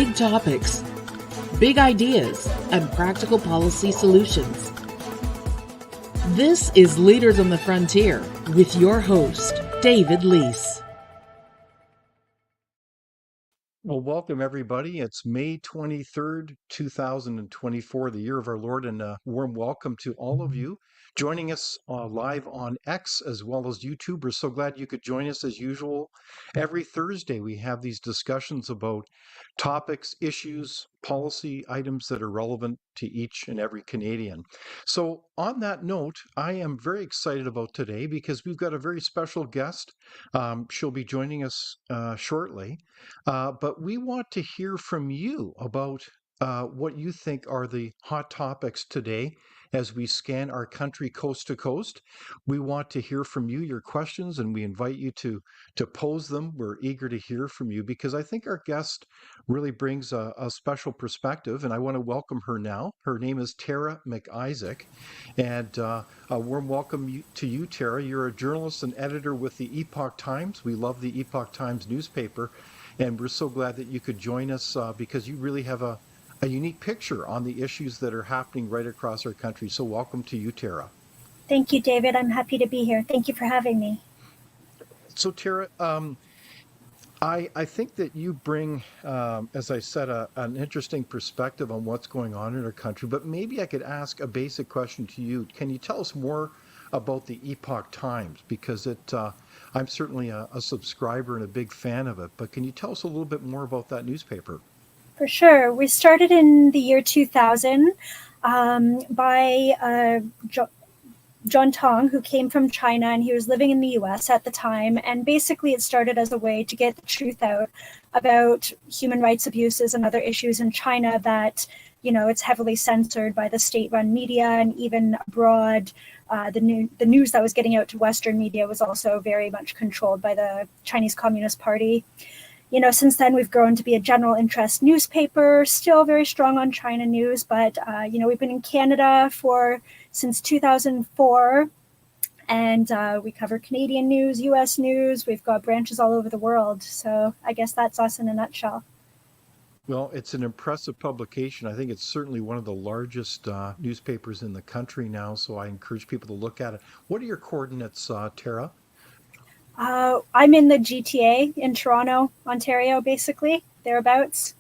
big topics, big ideas, and practical policy solutions. This is Leaders on the Frontier with your host, David Leese. Well, welcome everybody. It's May 23rd, 2024, the year of our Lord, and a warm welcome to all of you joining us live on X as well as YouTube. We're so glad you could join us as usual. Every Thursday, we have these discussions about topics, issues, policy items that are relevant to each and every Canadian. So on that note, I am very excited about today because we've got a very special guest. She'll be joining us shortly. But we want to hear from you about what you think are the hot topics today as we scan our country coast to coast. We want to hear from you, your questions, and we invite you to pose them. We're eager to hear from you because I think our guest really brings a special perspective, and I want to welcome her now. Her name is Tara MacIsaac, and a warm welcome to you, Tara. You're a journalist and editor with the Epoch Times. We love the Epoch Times newspaper. And we're so glad that you could join us because you really have a unique picture on the issues that are happening right across our country. So welcome to you, Tara. Thank you, David. I'm happy to be here. Thank you for having me. So Tara, I think that you bring, as I said, an interesting perspective on what's going on in our country. But maybe I could ask a basic question to you. Can you tell us more about the Epoch Times? Because I'm certainly a subscriber and a big fan of it. But can you tell us a little bit more about that newspaper? For sure. We started in the year 2000 by John Tong, who came from China, and he was living in the US at the time. And basically it started as a way to get the truth out about human rights abuses and other issues in China that, you know, it's heavily censored by the state-run media, and even abroad, the news that was getting out to Western media was also very much controlled by the Chinese Communist Party. You know, since then we've grown to be a general interest newspaper, still very strong on China news, but you know, we've been in Canada since 2004, and we cover Canadian news, US news. We've got branches all over the world. So I guess that's us in a nutshell. Well, it's an impressive publication. I think it's certainly one of the largest newspapers in the country now, so I encourage people to look at it. What are your coordinates, Tara? I'm in the GTA in Toronto, Ontario, basically, thereabouts.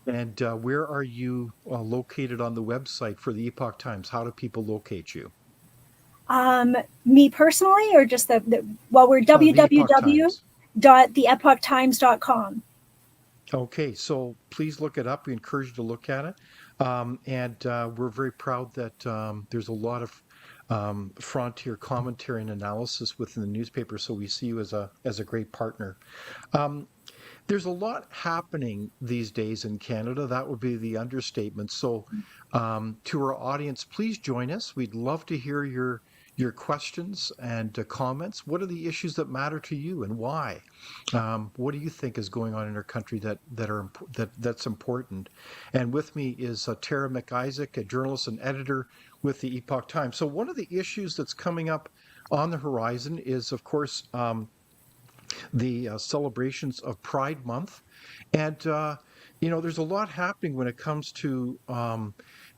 And where are you located on the website for the Epoch Times? How do people locate you? Me personally, or just we're www.theepochtimes.com. Okay, so please look it up. We encourage you to look at it. And we're very proud that there's a lot of frontier commentary and analysis within the newspaper. So we see you as a great partner. There's a lot happening these days in Canada. That would be the understatement. So to our audience, please join us. We'd love to hear your questions and comments. What are the issues that matter to you and why? What do you think is going on in our country that's important? And with me is Tara MacIsaac, a journalist and editor with the Epoch Times. So one of the issues that's coming up on the horizon is, of course, the celebrations of Pride Month. And, you know, there's a lot happening when it comes to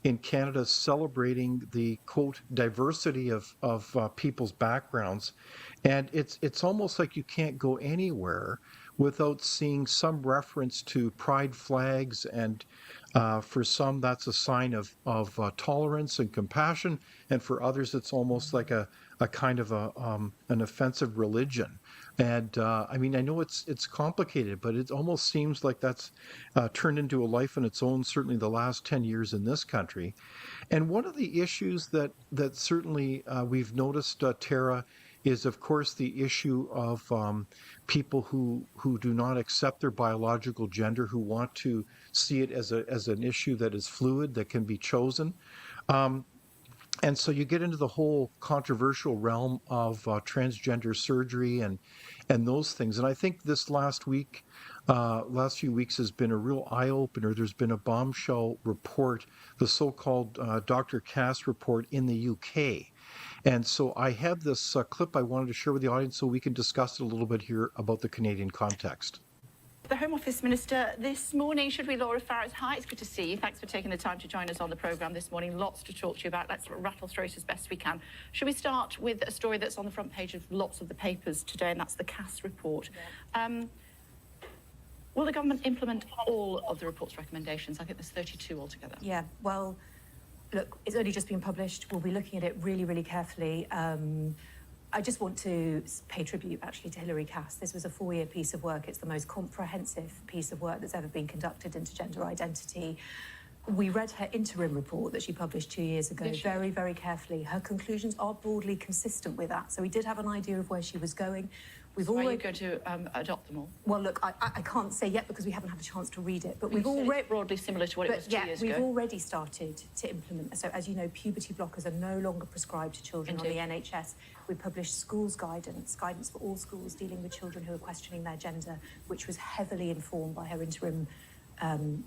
in Canada celebrating the, quote, diversity of people's backgrounds. And it's almost like you can't go anywhere without seeing some reference to pride flags. And for some, that's a sign of tolerance and compassion. And for others, it's almost like a kind of an offensive religion. And I mean, I know it's complicated, but it almost seems like that's turned into a life on its own, certainly the last 10 years in this country. And one of the issues that certainly we've noticed, Tara, is, of course, the issue of people who do not accept their biological gender, who want to see it as an issue that is fluid, that can be chosen. And so you get into the whole controversial realm of transgender surgery and those things. And I think this last few weeks has been a real eye-opener. There's been a bombshell report, the so-called Dr. Cass report in the UK. And so I have this clip I wanted to share with the audience so we can discuss it a little bit here about the Canadian context. The Home Office Minister this morning, should we, Laura Farrett? Hi, it's good to see you. Thanks for taking the time to join us on the programme this morning. Lots to talk to you about. Let's rattle through it as best we can. Should we start with a story that's on the front page of lots of the papers today, and that's the Cass report. Yeah. Will the government implement all of the report's recommendations? I think there's 32 altogether. Yeah, well, look, it's only just been published. We'll be looking at it really, really carefully. I just want to pay tribute, actually, to Hilary Cass. This was a 4-year piece of work. It's the most comprehensive piece of work that's ever been conducted into gender identity. We read her interim report that she published 2 years ago very, very carefully. Her conclusions are broadly consistent with that. So we did have an idea of where she was going. Are you going to adopt them all? Well, look, I can't say yet because we haven't had a chance to read it. But we've already broadly similar to what it was 2 years ago. We've already started to implement. So, as you know, puberty blockers are no longer prescribed to children on the NHS. We published schools guidance for all schools dealing with children who are questioning their gender, which was heavily informed by her interim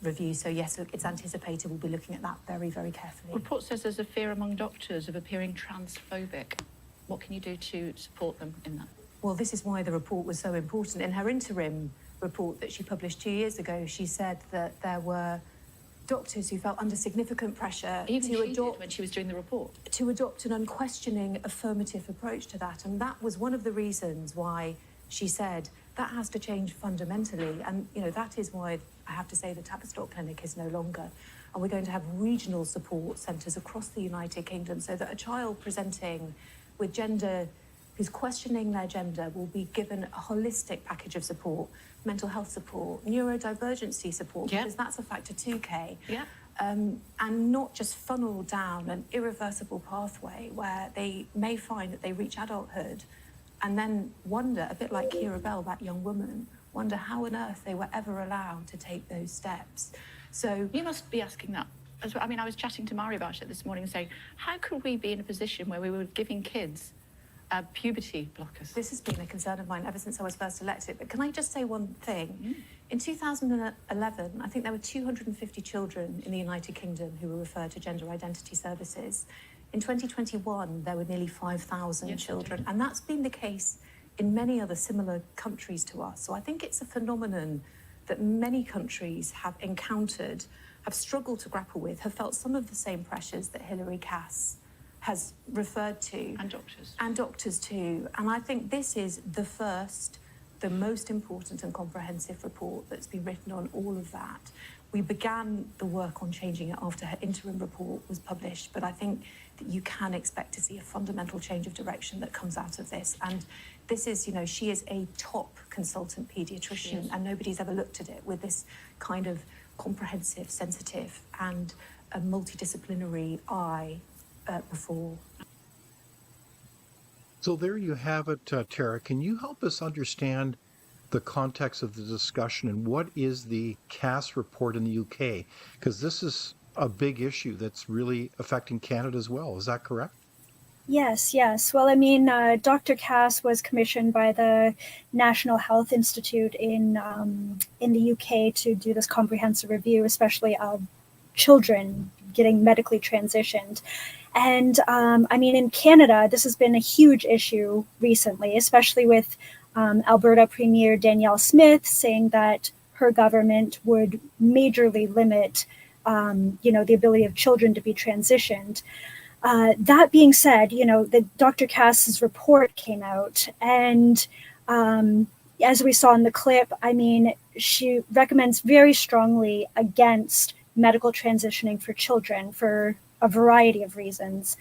review. So yes, look, it's anticipated. We'll be looking at that very, very carefully. The report says there's a fear among doctors of appearing transphobic. What can you do to support them in that? Well, this is why the report was so important. In her interim report that she published 2 years ago, she said that there were doctors who felt under significant pressure when she was doing the report, to adopt an unquestioning affirmative approach to that. And that was one of the reasons why she said that has to change fundamentally. And, you know, that is why I have to say the Tavistock Clinic is no longer. And we're going to have regional support centres across the United Kingdom so that a child presenting with gender, who's questioning their gender, will be given a holistic package of support, mental health support, neurodivergency support, because that's a factor too, Kay. Yeah. And not just funnel down an irreversible pathway where they may find that they reach adulthood and then wonder, a bit like Kira Bell, that young woman, wonder how on earth they were ever allowed to take those steps. So you must be asking that. I mean, I was chatting to Mari about it this morning, saying, how could we be in a position where we were giving kids puberty blockers? This has been a concern of mine ever since I was first elected. But can I just say one thing? In 2011, I think there were 250 children in the United Kingdom who were referred to gender identity services. In 2021, there were nearly 5,000 children. And that's been the case in many other similar countries to us. So I think it's a phenomenon that many countries have encountered, have struggled to grapple with, have felt some of the same pressures that Hilary Cass has referred to. And doctors. And doctors too. And I think this is the first, the most important and comprehensive report that's been written on all of that. We began the work on changing it after her interim report was published, but I think that you can expect to see a fundamental change of direction that comes out of this. And this is, you know, she is a top consultant paediatrician, and nobody's ever looked at it with this kind of comprehensive, sensitive, and a multidisciplinary eye before. So there you have it, Tara. Can you help us understand the context of the discussion and what is the Cass report in the UK? Because this is a big issue that's really affecting Canada as well. Is that correct? Yes. Well, I mean, Dr. Cass was commissioned by the National Health Institute in the UK to do this comprehensive review, especially of children getting medically transitioned. And I mean, in Canada, this has been a huge issue recently, especially with Alberta Premier Danielle Smith saying that her government would majorly limit, the ability of children to be transitioned. That being said, the Dr. Cass's report came out, and as we saw in the clip, I mean, she recommends very strongly against medical transitioning for children for a variety of reasons.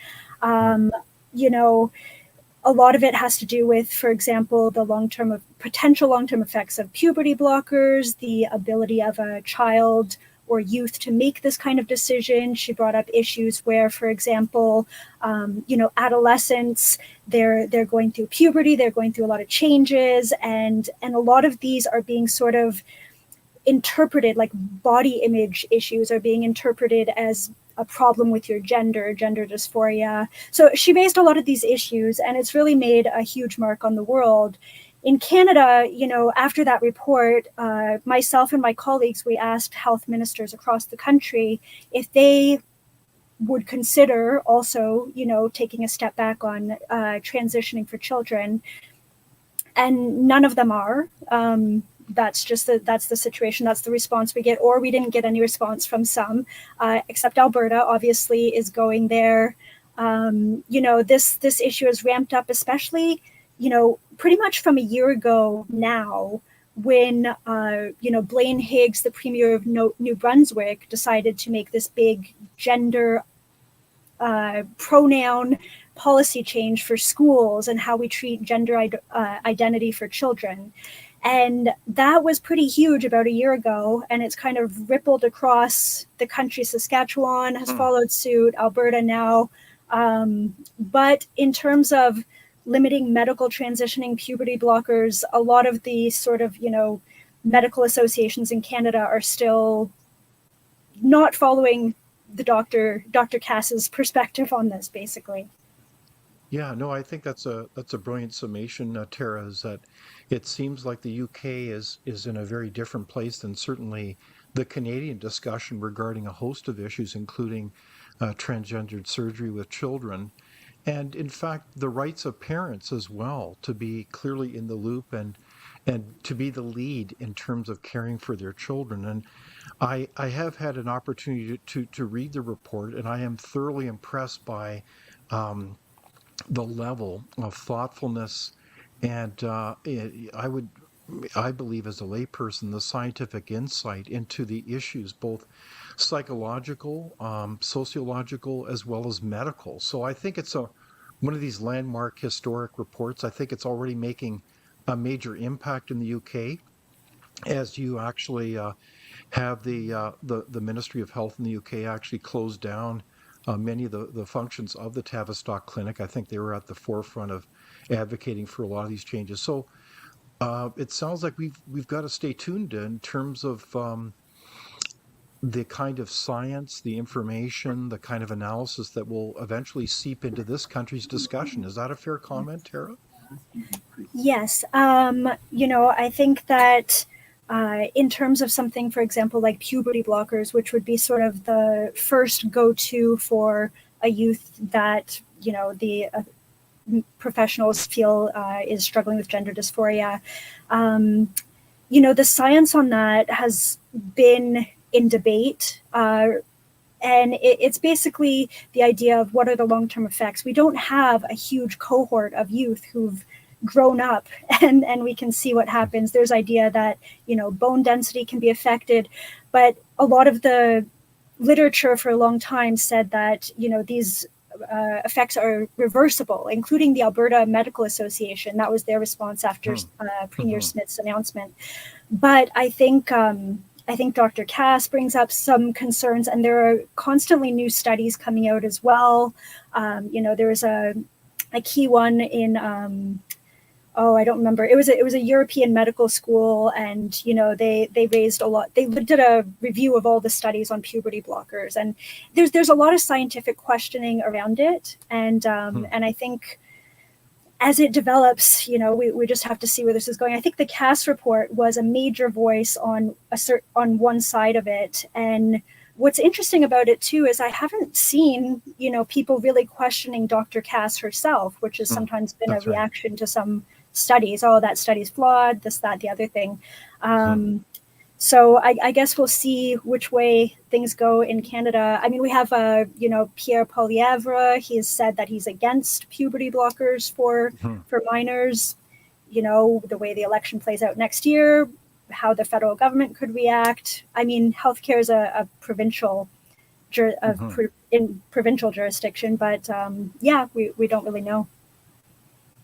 A lot of it has to do with, for example, the potential long-term effects of puberty blockers, the ability of a child or youth to make this kind of decision. She brought up issues where, for example, adolescents, they're going through puberty, they're going through a lot of changes, and a lot of these are being sort of interpreted, like body image issues are being interpreted as a problem with your gender dysphoria. So she raised a lot of these issues, and it's really made a huge mark on the world. In Canada, after that report, myself and my colleagues, we asked health ministers across the country if they would consider also, taking a step back on transitioning for children. And none of them are. that's the situation. That's the response we get, or we didn't get any response from some, except Alberta obviously is going there. This issue is ramped up, especially, pretty much from a year ago now, when Blaine Higgs, the premier of New Brunswick, decided to make this big gender pronoun policy change for schools and how we treat gender identity for children. And that was pretty huge about a year ago, and it's kind of rippled across the country. Saskatchewan has followed suit, Alberta now. But in terms of limiting medical transitioning puberty blockers, a lot of the sort of, medical associations in Canada are still not following the Dr. Cass's perspective on this, basically. Yeah, no, I think that's a brilliant summation, Tara, is that it seems like the UK is in a very different place than certainly the Canadian discussion regarding a host of issues, including transgendered surgery with children. And in fact, the rights of parents as well to be clearly in the loop and to be the lead in terms of caring for their children. And I have had an opportunity to read the report, and I am thoroughly impressed by the level of thoughtfulness and I believe as a layperson, the scientific insight into the issues, both psychological, sociological, as well as medical. So I think it's one of these landmark historic reports. I think it's already making a major impact in the UK, as you actually have the Ministry of Health in the UK actually closed down many of the functions of the Tavistock Clinic. I think they were at the forefront of advocating for a lot of these changes. So it sounds like we've got to stay tuned in terms of the kind of science, the information, the kind of analysis that will eventually seep into this country's discussion. Is that a fair comment, Tara? Yes. I think that in terms of something, for example, like puberty blockers, which would be sort of the first go-to for a youth that, the professionals feel is struggling with gender dysphoria. The science on that has been in debate. And it's basically the idea of what are the long-term effects. We don't have a huge cohort of youth who've grown up and we can see what happens. There's idea that, bone density can be affected, but a lot of the literature for a long time said that, these effects are reversible, including the Alberta Medical Association. That was their response after Premier Smith's announcement. But I think Dr. Cass brings up some concerns, and there are constantly new studies coming out as well. There was a key one in I don't remember. It was a European medical school, and they raised a lot. They did a review of all the studies on puberty blockers, and there's a lot of scientific questioning around it, and I think as it develops, we just have to see where this is going. I think the Cass report was a major voice on one side of it, and what's interesting about it too is I haven't seen people really questioning Dr. Cass herself, which has sometimes been a reaction to some studies. Oh, that study's flawed, this, that, the other thing. So I guess we'll see which way things go in Canada. I mean, we have Pierre Poilievre. He has said that he's against puberty blockers for minors. The way the election plays out next year, how the federal government could react. I mean, healthcare is a provincial provincial jurisdiction, but we don't really know.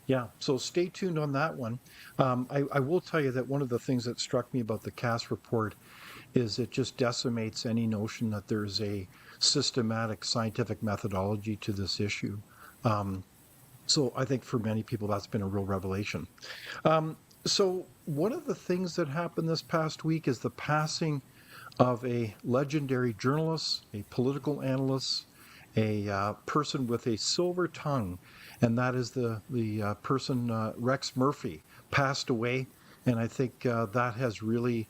Yeah, so stay tuned on that one. I will tell you that one of the things that struck me about the Cass report is it just decimates any notion that there's a systematic scientific methodology to this issue. So I think for many people that's been a real revelation. So one of the things that happened this past week is the passing of a legendary journalist, a political analyst, a person with a silver tongue, and that is the person Rex Murphy passed away, and I think that has really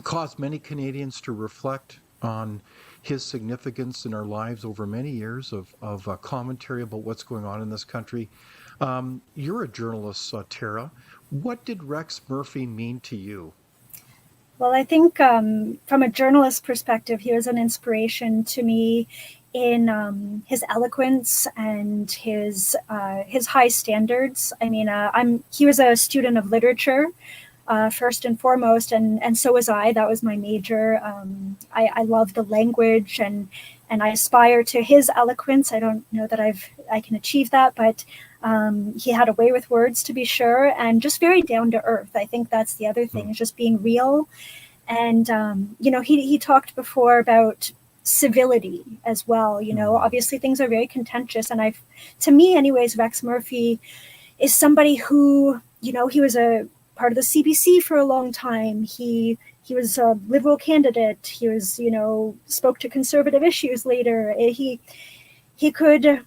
caused many Canadians to reflect on his significance in our lives over many years of commentary about what's going on in this country. You're a journalist, Tara. What did Rex Murphy mean to you? Well, I think from a journalist perspective, he was an inspiration to me in his eloquence and his high standards. I mean, he was a student of literature first and foremost, and so was I. That was my major. I love the language and I aspire to his eloquence. I don't know that I can achieve that, but he had a way with words, to be sure, and just very down to earth. I think that's the other thing, is just being real. And he talked before about civility as well. Obviously things are very contentious, and to me anyways, Rex Murphy is somebody who, he was a part of the CBC for a long time. He was a Liberal candidate. He was, spoke to conservative issues later. He could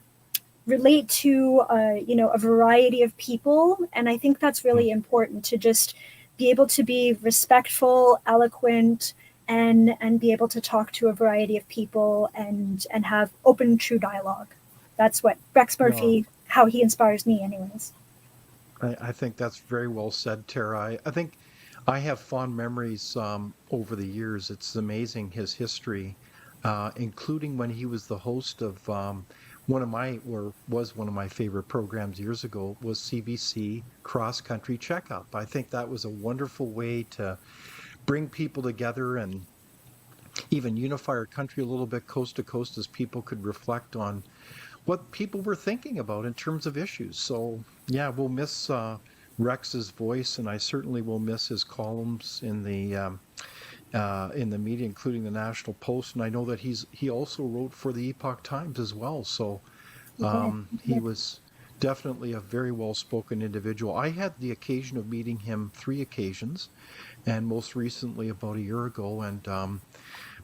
relate to, a variety of people. And I think that's really important, to just be able to be respectful, eloquent, and be able to talk to a variety of people and have open, true dialogue. That's what Rex Murphy, how he inspires me anyways. I think that's very well said, Tara. I think I have fond memories over the years. It's amazing his history, including when he was the host of one of my favorite programs years ago was CBC Cross Country Checkup. I think that was a wonderful way to bring people together and even unify our country a little bit coast to coast, as people could reflect on what people were thinking about in terms of issues. So yeah, we'll miss Rex's voice, and I certainly will miss his columns in the media, including the National Post. And I know that he also wrote for the Epoch Times as well. So he was definitely a very well-spoken individual. I had the occasion of meeting him 3 occasions, and most recently about a year ago. And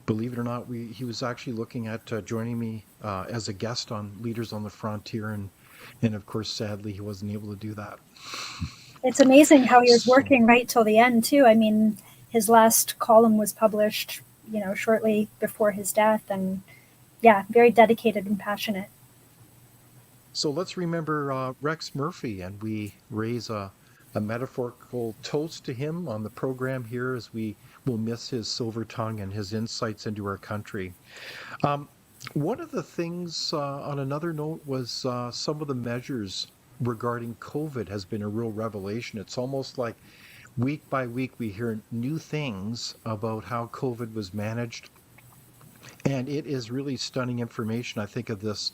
believe it or not, he was actually looking at joining me as a guest on Leaders on the Frontier, and of course, sadly, he wasn't able to do that. It's amazing how he was working right till the end too. I mean, his last column was published, shortly before his death, and yeah, very dedicated and passionate. So let's remember Rex Murphy, and we raise a metaphorical toast to him on the program here, as we will miss his silver tongue and his insights into our country. One of the things, on another note, was some of the measures regarding COVID has been a real revelation. It's almost like week by week we hear new things about how COVID was managed, and it is really stunning information. I think of this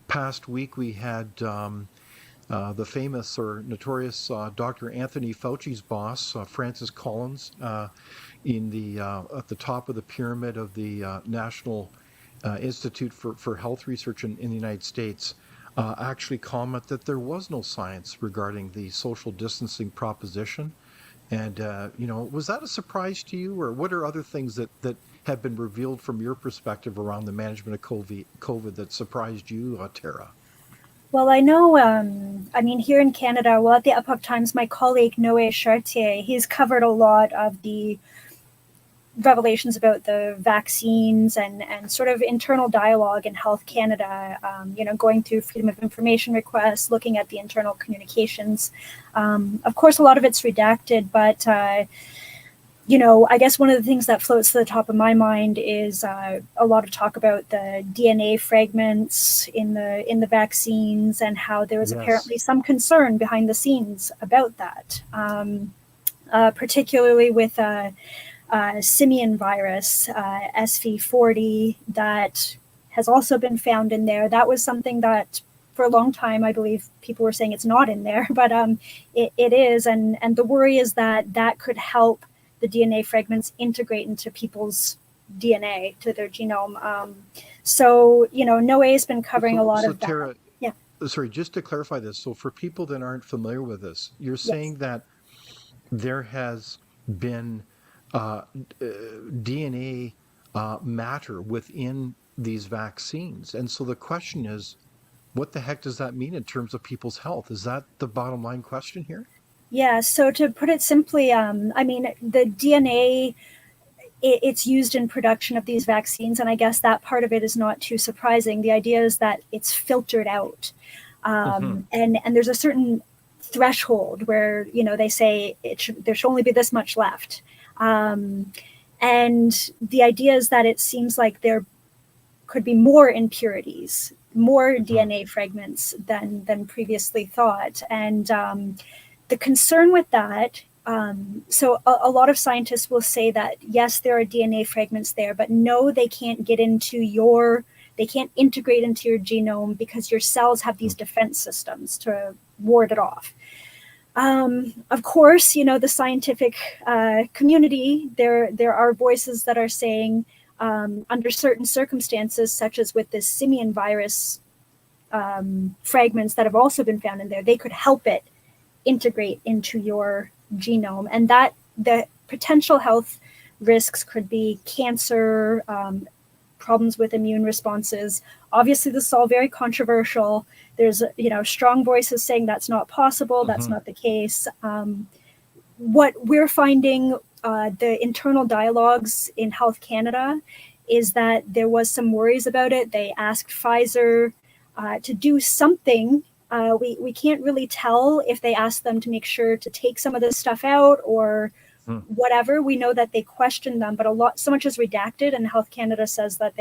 past week we had the famous or notorious Dr. Anthony Fauci's boss, Francis Collins, at the top of the pyramid of the National Institute for Health Research in the United States, actually comment that there was no science regarding the social distancing proposition. And, was that a surprise to you, or what are other things that have been revealed from your perspective around the management of COVID that surprised you, Tara? Well, I know, here in Canada, at the Epoch Times, my colleague Noé Chartier, he's covered a lot of the revelations about the vaccines and sort of internal dialogue in Health Canada, going through Freedom of Information requests, looking at the internal communications. Of course, a lot of it's redacted, but I guess one of the things that floats to the top of my mind is a lot of talk about the DNA fragments in the vaccines, and how there was apparently some concern behind the scenes about that, particularly with simian virus, SV40, that has also been found in there. That was something that for a long time, I believe people were saying it's not in there, but it is. And the worry is that could help the DNA fragments integrate into people's DNA, to their genome. Noé has been covering a lot of that. Tara, yeah. Sorry, just to clarify this. So for people that aren't familiar with this, you're saying that there has been DNA matter within these vaccines. And so the question is, what the heck does that mean in terms of people's health? Is that the bottom line question here? Yeah, so to put it simply, the DNA, it's used in production of these vaccines, and I guess that part of it is not too surprising. The idea is that it's filtered out. And there's a certain threshold where, they say there should only be this much left. And the idea is that it seems like there could be more impurities, more DNA fragments than previously thought. And the concern with that, so a lot of scientists will say that, yes, there are DNA fragments there, but no, they can't they can't integrate into your genome because your cells have these defense systems to ward it off. Of course, the scientific community, there are voices that are saying, under certain circumstances, such as with this simian virus fragments that have also been found in there, they could help it integrate into your genome, and that the potential health risks could be cancer, problems with immune responses. Obviously, this is all very controversial. There's strong voices saying that's not possible, that's not the case. What we're finding, the internal dialogues in Health Canada, is that there was some worries about it. They asked Pfizer to do something. We can't really tell if they asked them to make sure to take some of this stuff out or whatever. We know that they questioned them, but so much is redacted, and Health Canada says that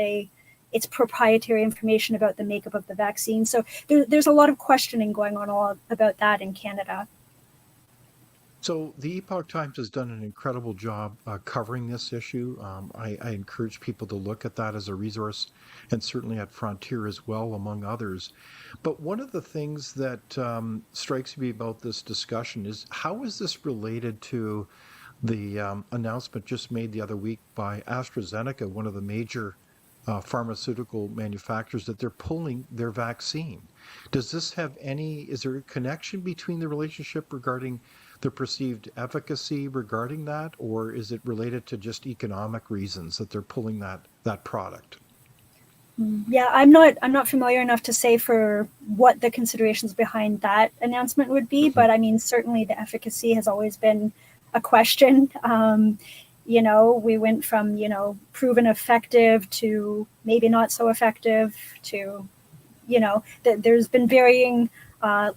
it's proprietary information about the makeup of the vaccine. So there's a lot of questioning going on all about that in Canada. So the Epoch Times has done an incredible job covering this issue. I encourage people to look at that as a resource, and certainly at Frontier as well, among others. But one of the things that strikes me about this discussion is, how is this related to the announcement just made the other week by AstraZeneca, one of the major pharmaceutical manufacturers, that they're pulling their vaccine? Does this have is there a connection between the relationship regarding the perceived efficacy regarding that, or is it related to just economic reasons that they're pulling that product? Yeah, I'm not familiar enough to say for what the considerations behind that announcement would be, but I mean, certainly the efficacy has always been a question. We went from, proven effective to maybe not so effective to, there's been varying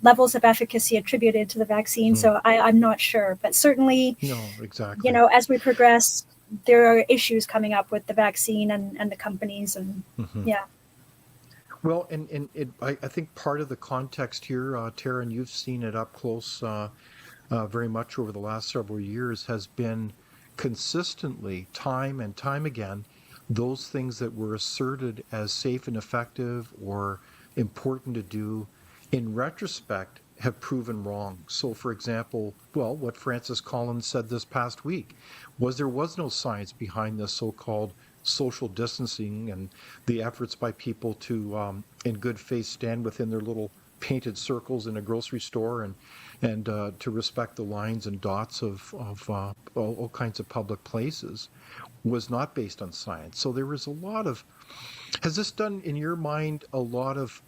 levels of efficacy attributed to the vaccine. So I'm not sure, but certainly, no, exactly. As we progress, there are issues coming up with the vaccine and the companies, and yeah. Well, and I think part of the context here, Tara, and you've seen it up close very much over the last several years, has been consistently, time and time again, those things that were asserted as safe and effective or important to do, in retrospect, have proven wrong. So, for example, what Francis Collins said this past week was there was no science behind this so-called social distancing and the efforts by people to, in good faith, stand within their little painted circles in a grocery store and to respect the lines and dots of all kinds of public places, was not based on science. So there was a lot of, has this done, in your mind, a lot of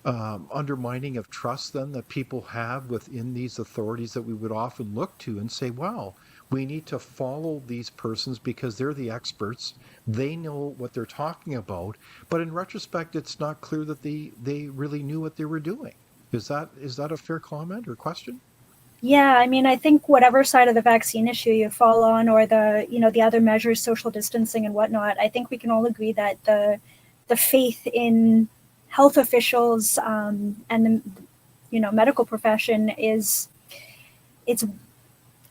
undermining of trust then that people have within these authorities that we would often look to and say, wow, we need to follow these persons because they're the experts, they know what they're talking about, but in retrospect it's not clear that they really knew what they were doing. Is that a fair comment or question? Yeah, I mean, I think whatever side of the vaccine issue you fall on, or the other measures, social distancing and whatnot, I think we can all agree that the faith in health officials and the medical profession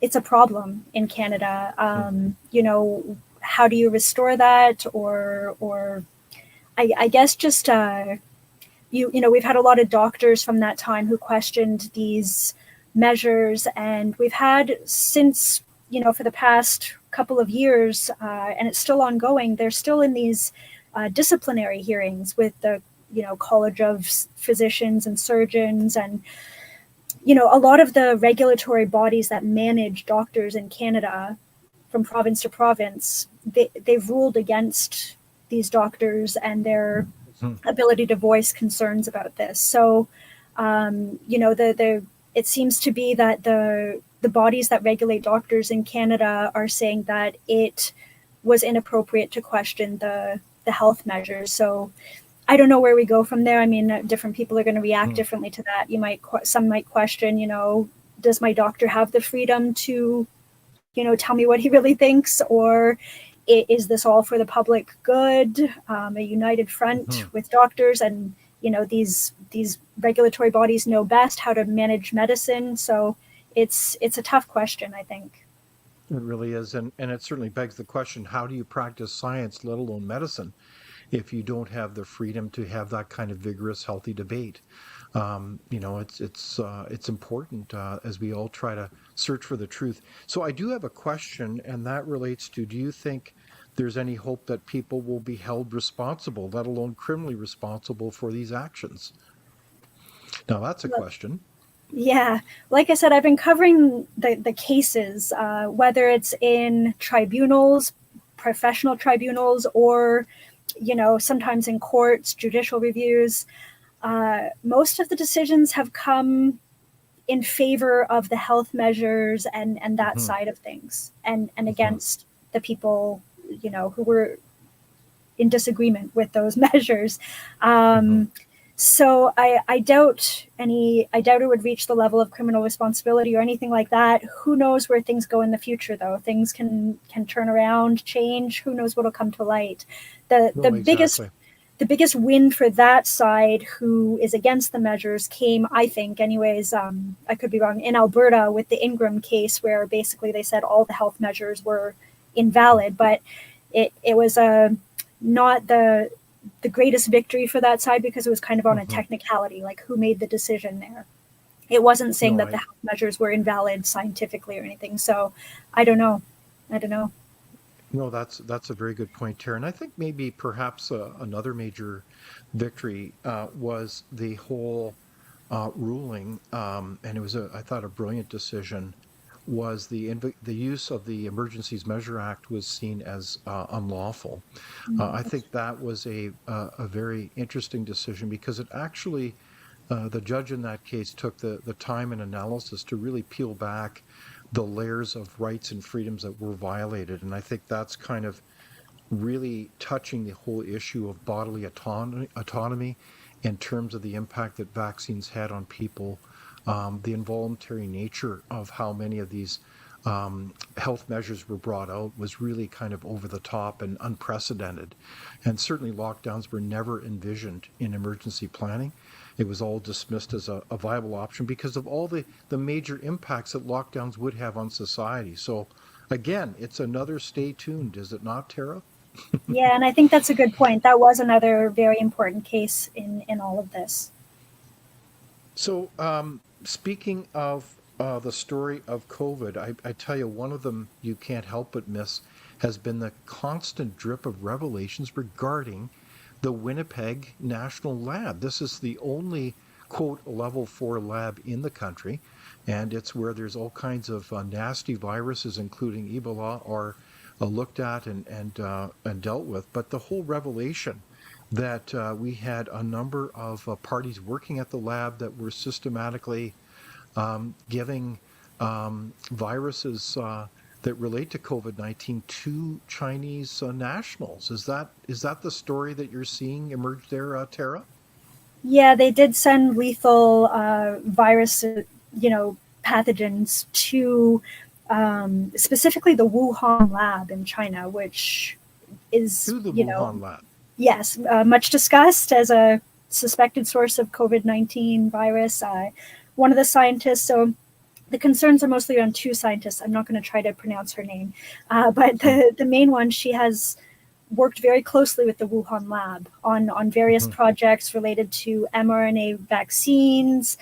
it's a problem in Canada. How do you restore that, or I guess just we've had a lot of doctors from that time who questioned these measures, and we've had since for the past couple of years, and it's still ongoing. They're still in these disciplinary hearings with the College of Physicians and Surgeons, and a lot of the regulatory bodies that manage doctors in Canada from province to province, they've ruled against these doctors and their ability to voice concerns about this. So it seems to be that the bodies that regulate doctors in Canada are saying that it was inappropriate to question the health measures. So I don't know where we go from there. I mean, different people are going to react differently to that. Some might question, does my doctor have the freedom to, tell me what he really thinks, or is this all for the public good? A united front with doctors, and these regulatory bodies know best how to manage medicine. So it's a tough question, I think. It really is. And it certainly begs the question, how do you practice science, let alone medicine, if you don't have the freedom to have that kind of vigorous, healthy debate? It's important as we all try to search for the truth. So I do have a question, and that relates to, do you think there's any hope that people will be held responsible, let alone criminally responsible, for these actions? Now, that's a question. Yeah, like I said, I've been covering the cases, whether it's in tribunals, professional tribunals, or, sometimes in courts, judicial reviews. Most of the decisions have come in favor of the health measures and that side of things, and against the people, who were in disagreement with those measures. So I doubt it would reach the level of criminal responsibility or anything like that. Who knows where things go in the future, though? Things can turn around, change. Who knows what'll come to light? Exactly. The biggest win for that side, who is against the measures, came, I think, anyways, I could be wrong, in Alberta with the Ingram case, where basically they said all the health measures were invalid, but it was not the greatest victory for that side, because it was kind of on a technicality, like who made the decision there. It wasn't saying that the health measures were invalid scientifically or anything. So I don't know. No, that's a very good point, Tara. And I think maybe perhaps another major victory was the whole ruling, and it was I thought a brilliant decision, was the use of the Emergencies Measure Act was seen as unlawful. I think that was a very interesting decision, because it actually, the judge in that case took the time and analysis to really peel back the layers of rights and freedoms that were violated. And I think that's kind of really touching the whole issue of bodily autonomy in terms of the impact that vaccines had on people. The involuntary nature of how many of these health measures were brought out was really kind of over the top and unprecedented. And certainly lockdowns were never envisioned in emergency planning. It was all dismissed as a viable option because of all the major impacts that lockdowns would have on society. So again, it's another stay tuned, is it not, Tara? Yeah, and I think that's a good point. That was another very important case in all of this. So speaking of the story of COVID, I tell you, one of them you can't help but miss has been the constant drip of revelations regarding the Winnipeg National Lab. This is the only, quote, level 4 lab in the country, and it's where there's all kinds of nasty viruses, including Ebola, are looked at and dealt with. But the whole revelation that we had a number of parties working at the lab that were systematically giving viruses that relate to COVID-19 to Chinese nationals. Is that the story that you're seeing emerge there, Tara? Yeah, they did send lethal virus, pathogens to specifically the Wuhan lab in China, which is To the Wuhan lab. Yes, much discussed as a suspected source of COVID-19 virus. One of the scientists, so the concerns are mostly on two scientists. I'm not going to try to pronounce her name, but the main one, she has worked very closely with the Wuhan lab on various projects related to mRNA vaccines,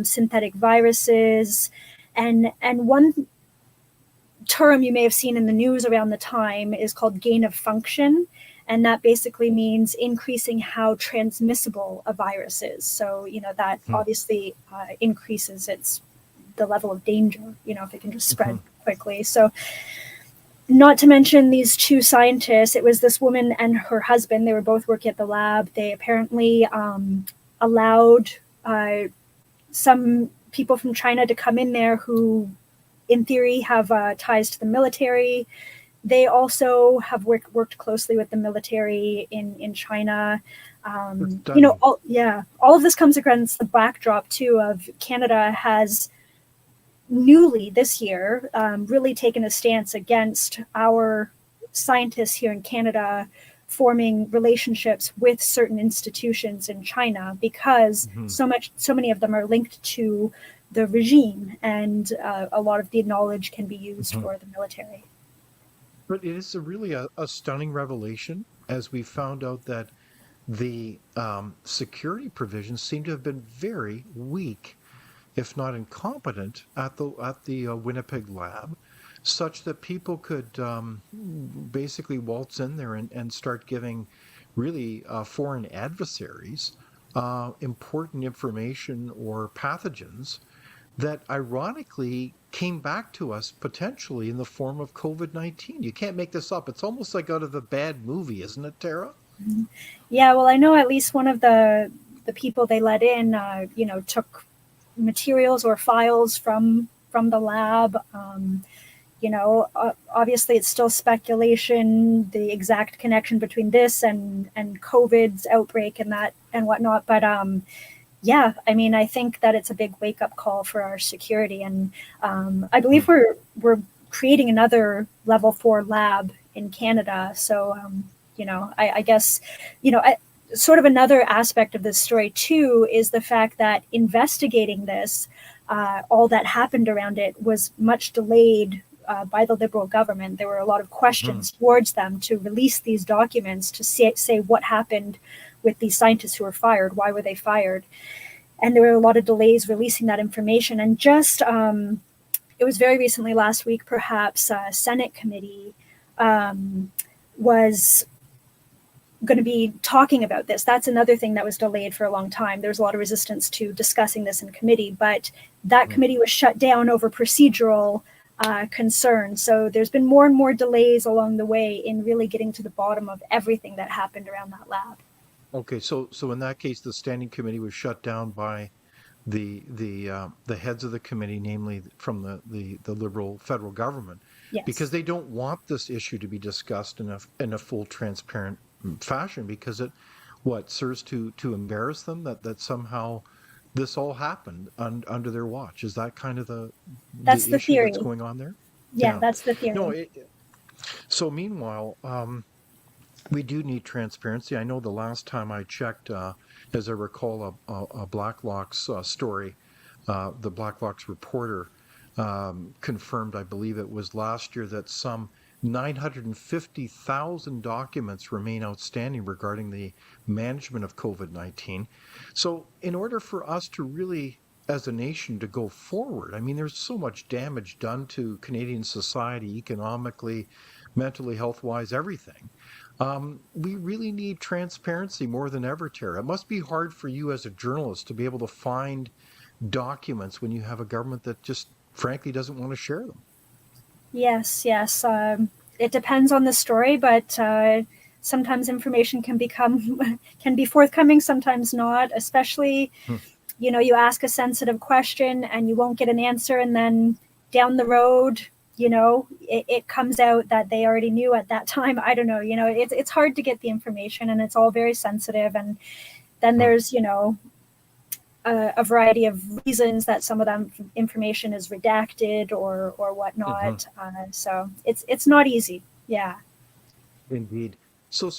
synthetic viruses, and one term you may have seen in the news around the time is called gain of function. And that basically means increasing how transmissible a virus is. So, that obviously increases the level of danger, if it can just spread quickly. So, not to mention these two scientists, it was this woman and her husband. They were both working at the lab. They apparently allowed some people from China to come in there who, in theory, have ties to the military. They also have worked closely with the military in China. All of this comes against the backdrop too of Canada has newly this year really taken a stance against our scientists here in Canada forming relationships with certain institutions in China because so many of them are linked to the regime, and a lot of the knowledge can be used for the military. But it is really a stunning revelation as we found out that the security provisions seem to have been very weak, if not incompetent, at the Winnipeg lab, such that people could basically waltz in there and start giving really foreign adversaries important information or pathogens that ironically came back to us potentially in the form of COVID-19. You can't make this up. It's almost like out of a bad movie, isn't it, Tara? Yeah, well, I know at least one of the people they let in, took materials or files from the lab. Obviously it's still speculation, the exact connection between this and COVID's outbreak and that and whatnot. But yeah, I mean, I think that it's a big wake up call for our security. And I believe we're creating another level 4 lab in Canada. So, I guess, sort of another aspect of this story too is the fact that investigating this, all that happened around it was much delayed by the Liberal government. There were a lot of questions towards them to release these documents to say what happened with these scientists who were fired, why were they fired? And there were a lot of delays releasing that information. And just, it was very recently, last week perhaps, a Senate committee was going to be talking about this. That's another thing that was delayed for a long time. There was a lot of resistance to discussing this in committee, but that committee was shut down over procedural concerns. So there's been more and more delays along the way in really getting to the bottom of everything that happened around that lab. Okay, so in that case, the standing committee was shut down by the heads of the committee, namely from the Liberal federal government, Yes. because they don't want this issue to be discussed in a full, transparent fashion, because it serves to embarrass them that somehow this all happened under their watch. Is that kind of the issue theory that's going on there? Yeah, that's the theory. No. So meanwhile, we do need transparency. I know the last time I checked, as I recall, a Blacklock's story, the Blacklock's reporter confirmed, I believe it was last year, that some 950,000 documents remain outstanding regarding the management of COVID-19. So in order for us to really, as a nation, to go forward, I mean, there's so much damage done to Canadian society, economically, mentally, health-wise, everything. We really need transparency more than ever, Tara. It must be hard for you as a journalist to be able to find documents when you have a government that just frankly doesn't want to share them. Yes. It depends on the story, but sometimes information can be forthcoming, sometimes not, especially, you ask a sensitive question and you won't get an answer, and then down the road, it comes out that they already knew at that time. I don't know, it's hard to get the information, and it's all very sensitive. And then there's, a variety of reasons that some of that information is redacted or whatnot. So it's not easy. Yeah. Indeed. So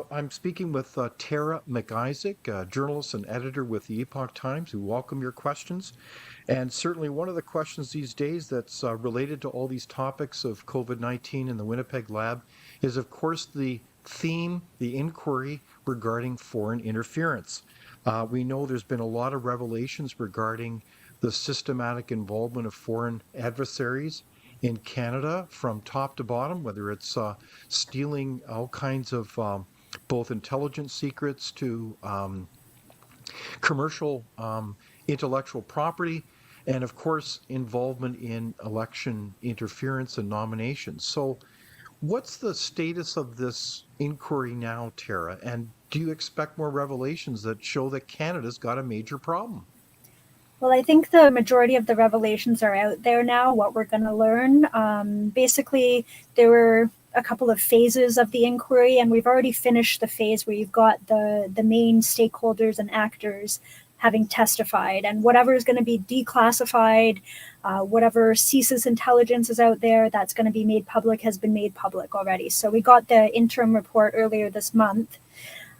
I'm speaking with Tara MacIsaac, journalist and editor with the Epoch Times, who welcome your questions. And certainly one of the questions these days that's related to all these topics of COVID-19 in the Winnipeg lab is, of course, the theme, the inquiry regarding foreign interference. We know there's been a lot of revelations regarding the systematic involvement of foreign adversaries in Canada from top to bottom, whether it's stealing all kinds of both intelligence secrets to commercial intellectual property, and of course involvement in election interference and nominations. So what's the status of this inquiry now, Tara? And do you expect more revelations that show that Canada's got a major problem? Well, I think the majority of the revelations are out there now, what we're going to learn. Basically, there were a couple of phases of the inquiry, and we've already finished the phase where you've got the main stakeholders and actors having testified, and whatever is going to be declassified, whatever CSIS intelligence is out there that's going to be made public has been made public already. So we got the interim report earlier this month.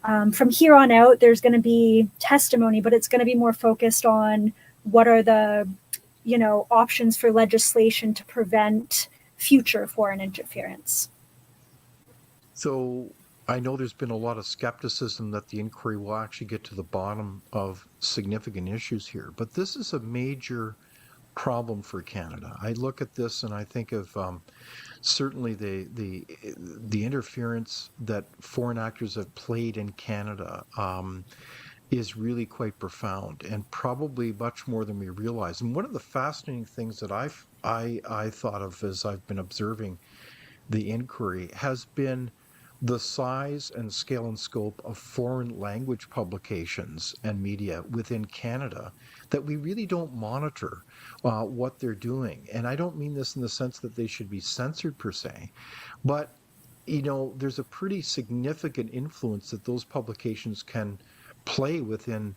From here on out, there's going to be testimony, but it's going to be more focused on what are the, options for legislation to prevent future foreign interference. So I know there's been a lot of skepticism that the inquiry will actually get to the bottom of significant issues here, but this is a major problem for Canada. I look at this and I think of certainly the interference that foreign actors have played in Canada is really quite profound and probably much more than we realize. And one of the fascinating things that I thought of as I've been observing the inquiry has been the size and scale and scope of foreign language publications and media within Canada that we really don't monitor what they're doing. And I don't mean this in the sense that they should be censored per se, but there's a pretty significant influence that those publications can play within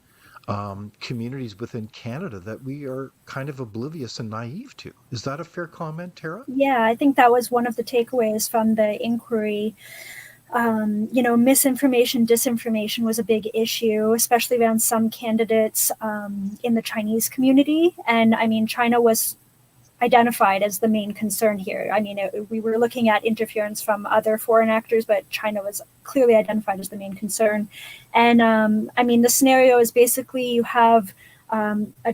communities within Canada that we are kind of oblivious and naive to. Is that a fair comment, Tara? Yeah, I think that was one of the takeaways from the inquiry. Misinformation, disinformation was a big issue, especially around some candidates in the Chinese community. And I mean, China was identified as the main concern here. I mean, we were looking at interference from other foreign actors, but China was clearly identified as the main concern. And the scenario is basically you have a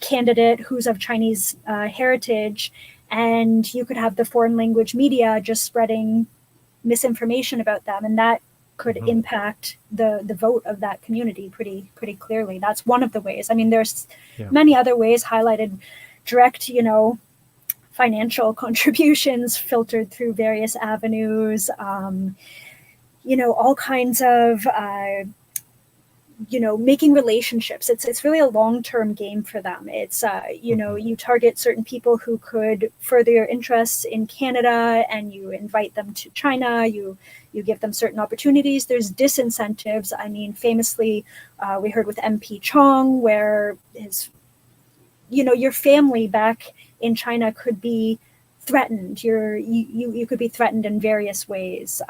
candidate who's of Chinese heritage, and you could have the foreign language media just spreading misinformation about them, and that could impact the vote of that community pretty clearly. That's one of the ways. I mean, there's many other ways highlighted: direct, financial contributions filtered through various avenues, all kinds of making relationships. It's really a long-term game for them. It's, you target certain people who could further your interests in Canada, and you invite them to China, you give them certain opportunities. There's disincentives. I mean, famously, we heard with MP Chong, where your family back in China could be threatened. You could be threatened in various ways.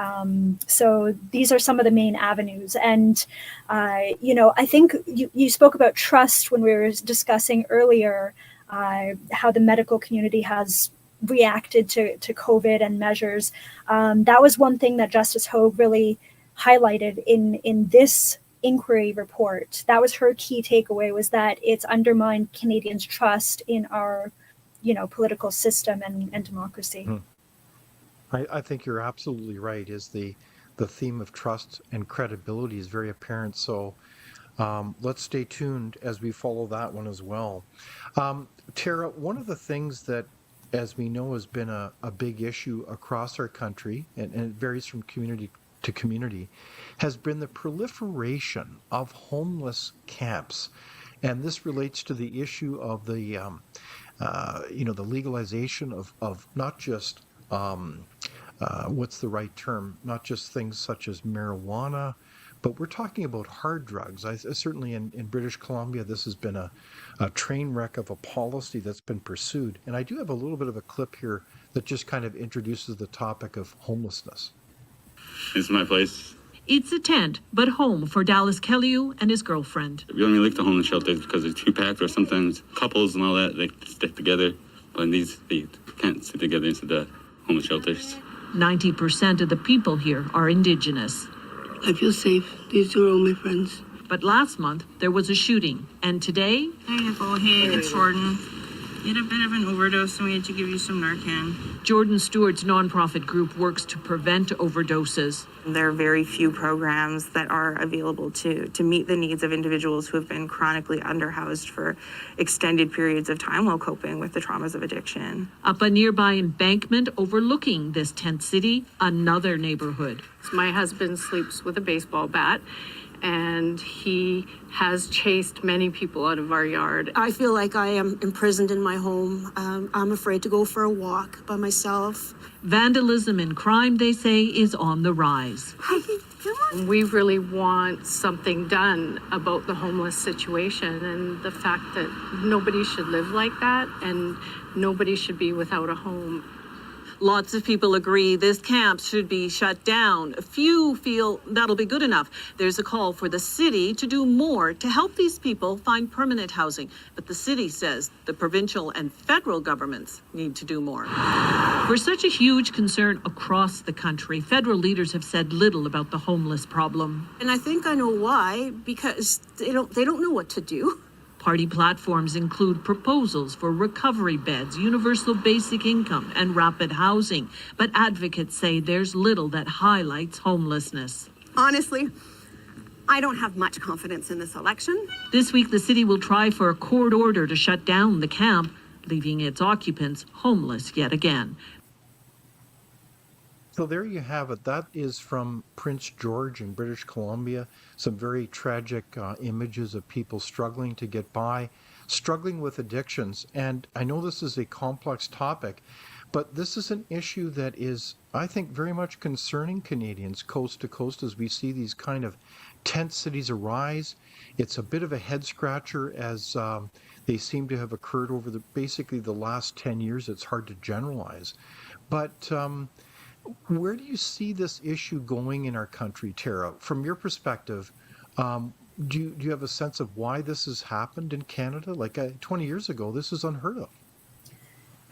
So these are some of the main avenues. And, I think you spoke about trust when we were discussing earlier how the medical community has reacted to COVID and measures. That was one thing that Justice Hogue really highlighted in this inquiry report. That was her key takeaway, was that it's undermined Canadians' trust in our political system and democracy. I think you're absolutely right. Is the theme of trust and credibility is very apparent. So let's stay tuned as we follow that one as well. Tara, one of the things that, as we know, has been a big issue across our country, and it varies from community to community, has been the proliferation of homeless camps. And this relates to the issue of the the legalization of not just, what's the right term, not just things such as marijuana, but we're talking about hard drugs. Certainly in British Columbia, this has been a train wreck of a policy that's been pursued. And I do have a little bit of a clip here that just kind of introduces the topic of homelessness. This is my place. It's a tent, but home for Dallas Kelly and his girlfriend. We only like the homeless shelters because they're two-packed, or sometimes couples and all that, they stick together. But these, they can't sit together into the homeless shelters. 90% of the people here are Indigenous. I feel safe. These are all my friends. But last month, there was a shooting. And today... There you go. Hey, it's Jordan. You had a bit of an overdose, and we had to give you some Narcan. Jordan Stewart's nonprofit group works to prevent overdoses. There are very few programs that are available to meet the needs of individuals who have been chronically underhoused for extended periods of time while coping with the traumas of addiction. Up a nearby embankment overlooking this tent city, another neighborhood. My husband sleeps with a baseball bat, and he has chased many people out of our yard. I feel like I am imprisoned in my home. I'm afraid to go for a walk by myself. Vandalism and crime, they say, is on the rise. We really want something done about the homeless situation and the fact that nobody should live like that and nobody should be without a home. Lots of people agree this camp should be shut down. A few feel that'll be good enough. There's a call for the city to do more to help these people find permanent housing. But the city says the provincial and federal governments need to do more. For such a huge concern across the country, federal leaders have said little about the homeless problem. And I think I know why, because they don't know what to do. Party platforms include proposals for recovery beds, universal basic income, and rapid housing. But advocates say there's little that highlights homelessness. Honestly, I don't have much confidence in this election. This week, the city will try for a court order to shut down the camp, leaving its occupants homeless yet again. So there you have it. That is from Prince George in British Columbia. Some very tragic images of people struggling to get by, struggling with addictions. And I know this is a complex topic, but this is an issue that is, I think, very much concerning Canadians coast to coast as we see these kind of tent cities arise. It's a bit of a head scratcher as they seem to have occurred over basically the last 10 years. It's hard to generalize. But where do you see this issue going in our country, Tara? From your perspective, do you have a sense of why this has happened in Canada? Like 20 years ago, this was unheard of.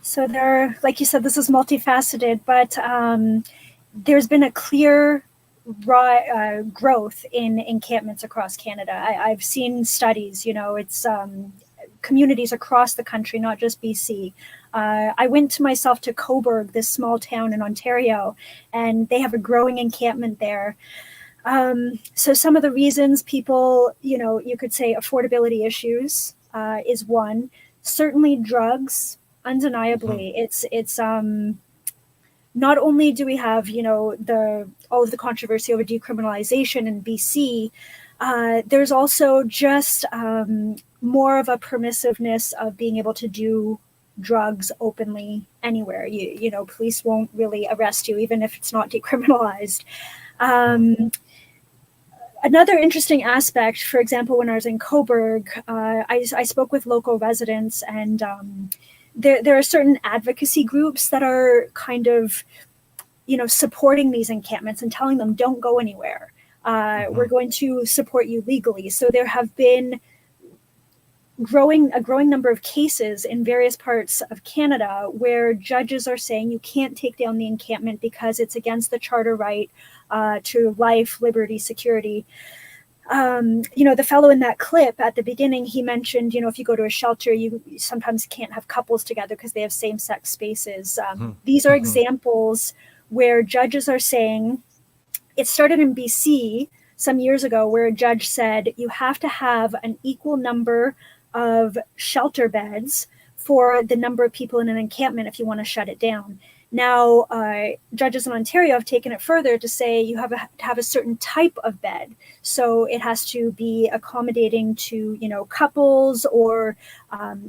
So there, like you said, this is multifaceted, but there's been a clear growth in encampments across Canada. I've seen studies, it's communities across the country, not just BC. I went myself to Cobourg, this small town in Ontario, and they have a growing encampment there. So some of the reasons people, you could say affordability issues is one. Certainly drugs, undeniably. It's not only do we have, all of the controversy over decriminalization in BC, there's also just more of a permissiveness of being able to do drugs openly anywhere. Police won't really arrest you, even if it's not decriminalized. Another interesting aspect, for example, when I was in Cobourg, I spoke with local residents, and there are certain advocacy groups that are kind of, supporting these encampments and telling them don't go anywhere. We're going to support you legally. So there have been a growing number of cases in various parts of Canada where judges are saying you can't take down the encampment because it's against the charter right to life, liberty, security. The fellow in that clip at the beginning, he mentioned, if you go to a shelter, you sometimes can't have couples together because they have same-sex spaces. These are examples where judges are saying, it started in BC some years ago where a judge said you have to have an equal number of shelter beds for the number of people in an encampment if you want to shut it down. Now, judges in Ontario have taken it further to say you have to have a certain type of bed. So it has to be accommodating to, couples, or